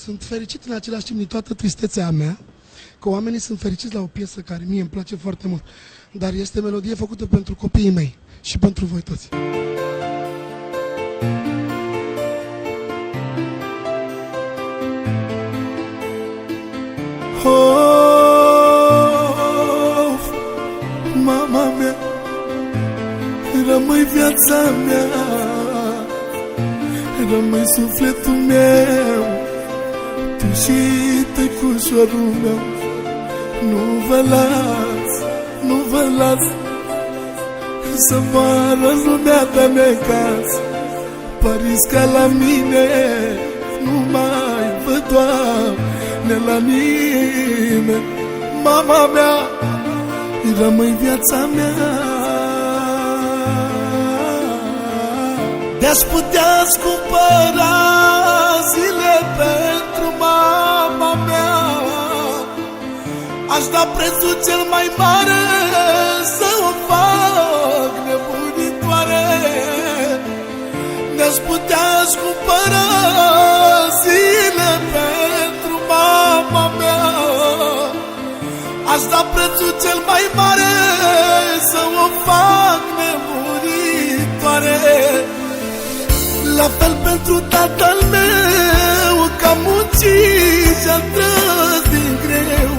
Sunt fericit în același timp din toată tristețea mea, că oamenii sunt fericiți la o piesă care mie îmi place foarte mult, dar este melodie făcută pentru copiii mei și pentru voi toți. Oh, mama mea, rămâi viața mea, rămâi sufletul meu, tu și tăicușorul meu. Nu vă las, nu vă las să moară lumea de necaz. Părinți ca la mine nu mai văd, Doamne, la nimeni. Mama mea, rămâi viața mea. Te-aș putea scumpăra zile pentru mama mea, aș da prețul cel mai mare să o fac nebunitoare. Ne-aș putea scumpăra zile pentru mama mea, aș da prețul cel mai mare să o fac nebunitoare. La fel pentru tatăl meu, că a muncit și-a trăs din greu,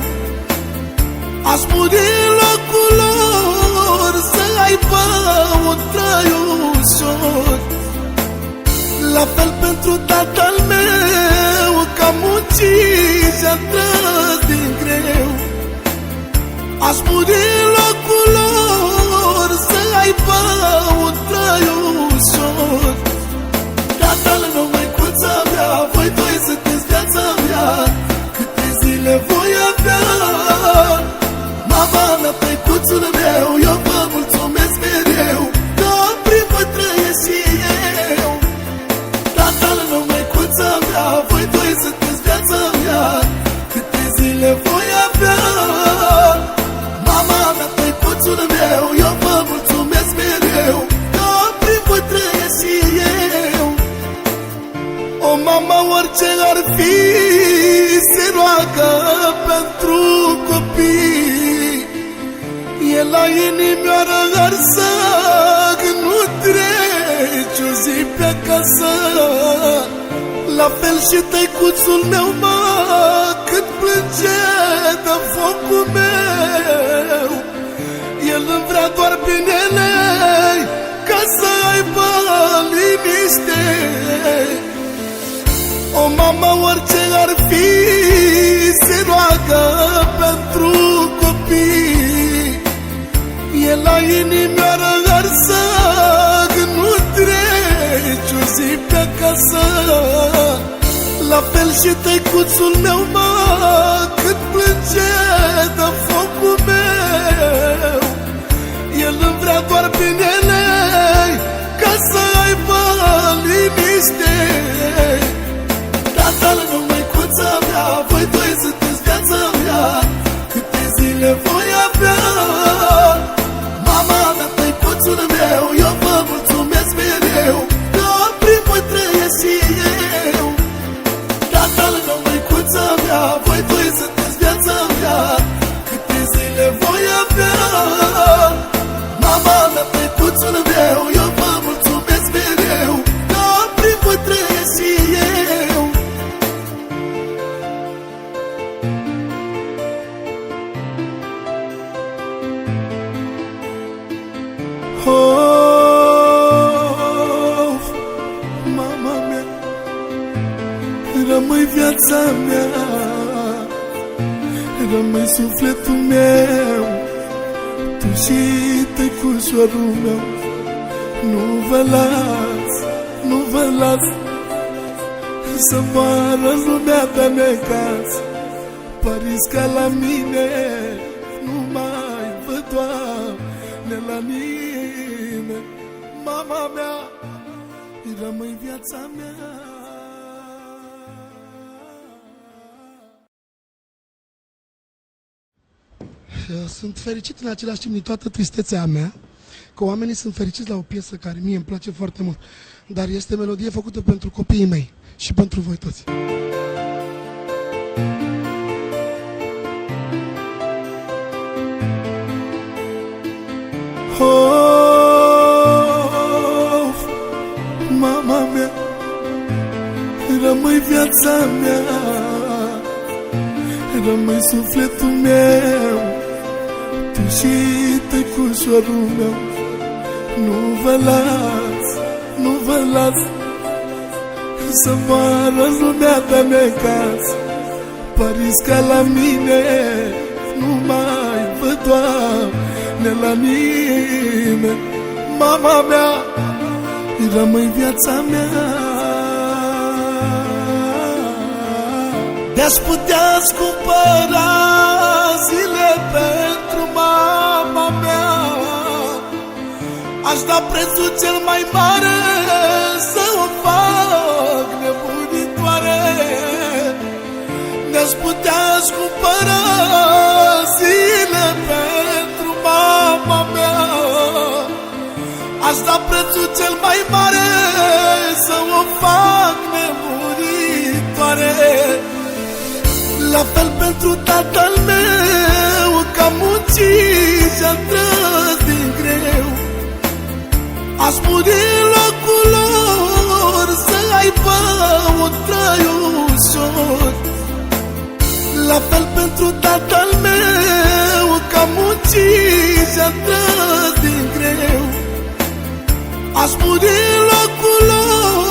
aș muri în locul lor să aibă un trai ușor. La fel pentru tatăl meu, că a muncit și-a trăs din greu, aș muri în locul lor să aibă un trai ușor. Tatăl meu, măicuța mea, voi doi sunteți viața mea, câte zile voi avea. Mama mea, tăicuțul meu, eu vă mulțumesc mereu, că prin voi trăiesc și eu. Tatăl meu, măicuța mea, voi doi sunteți viața mea, câte zile voi avea. Mama mea, tăicuțul meu, eu vă mulțumesc mereu, că prin voi trăiesc și eu. O mama, orice ar fi, se roagă pentru copii. E la inimioară arsă, când nu treci o zi pe acasă. La fel și tăicuțul meu, mă, cât plânge de focul meu. El îmi vrea doar binele, ca să aibă liniște. O mamă, orice ar fi, se roagă pentru copii. E la inimioară arsă, când nu treci o zi pe acasă. La fel și tăicuțul meu, mă, cât plânge de focul meu. El îmi vrea doar binele, ca să aibă liniște. Tatăl meu, măicuța mea, voi doi sunteți viața mea, câte zile voi avea. Mama mea, tăicuțul meu, eu vă mulțumesc mereu, că prin voi trăiesc și eu. Tatăl meu, măicuța mea, voi doi sunteți viața mea, câte zile voi avea. Mama mea, tăicuțul meu, eu vă mulțumesc mereu, că prin voi trăiesc și eu. Oh, mama mea, rămâi viața mea, rămâi sufletul meu, tu și tăicușorul meu. Nu vă las, nu vă las să moară lumea de necaz. Părinți ca la mine nu mai văd, Doamne, la nimeni. Mama mea, rămâi viața mea. Sunt fericit în același timp din toată tristețea mea, că oamenii sunt fericiți la o piesă care mie îmi place foarte mult, dar este melodie făcută pentru copiii mei și pentru voi toți. Of, mama mea, rămâi viața mea, rămâi sufletul meu, tu și tăicușorul meu. Nu vă las, nu vă las să moară lumea de necaz. Pariți ca la mine, nu mai văd, Doamne, la nimeni. Mama mea, rămâi viața mea. De-aș putea cumpăra zile pentru mama mea, aș da prețul cel mai mare să o fac nebunitoare. De-aș putea cumpăra zile pentru mama mea, aș da prețul cel mai mare să o fac nebunitoare. La fel pentru tatăl meu, că a muncit și-a trăs din greu, aș muri în locul lor să aibă un trai ușor. La fel pentru tatăl meu, că a muncit și-a trăs din greu, aș muri în locul lor